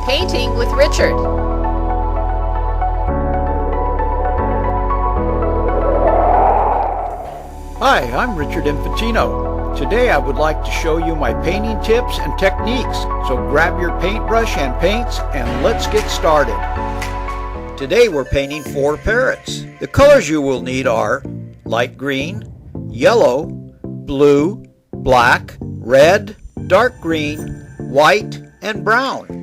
Painting with Richard. Hi, I'm Richard Infantino. Today I would like to show you my painting tips and techniques, so grab your paintbrush and paints and let's get started. Today we're painting 4 parrots. The colors you will need are light green, yellow, blue, black, red, dark green, white, and brown.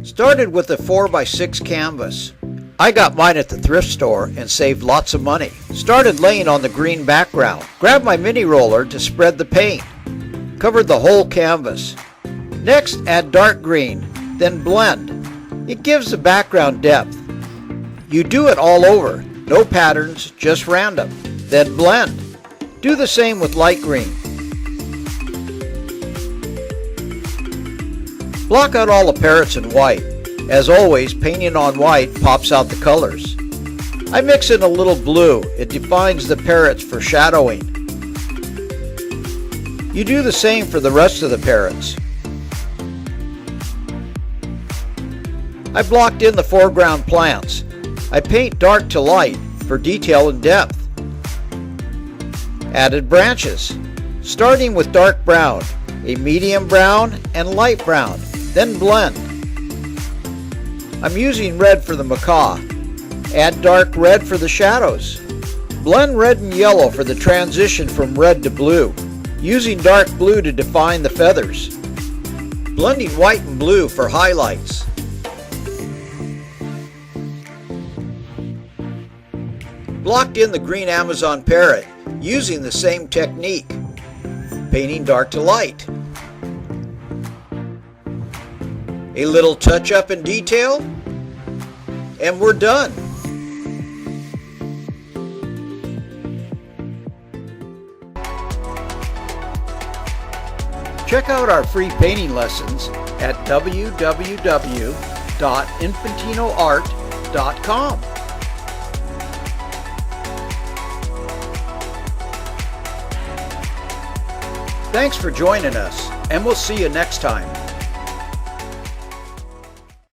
Started with a 4x6 canvas. I got mine at the thrift store and saved lots of money. Started laying on the green background. Grabbed my mini roller to spread the paint. Covered the whole canvas. Next, add dark green, then blend. It gives the background depth. You do it all over. No patterns, just random. Then blend. Do the same with light green. Block out all the parrots in white. As always, painting on white pops out the colors. I mix in a little blue. It defines the parrots for shadowing. You do the same for the rest of the parrots. I blocked in the foreground plants. I paint dark to light for detail and depth. Added branches, starting with dark brown, a medium brown, and light brown, then blend. I'm using red for the macaw. Add dark red for the shadows. Blend red and yellow for the transition from red to blue, using dark blue to define the feathers. Blending white and blue for highlights. Blocked in the green Amazon parrot, using the same technique. Painting dark to light. A little touch up in detail, and we're done. Check out our free painting lessons at www.infantinoart.com. Thanks for joining us, and we'll see you next time.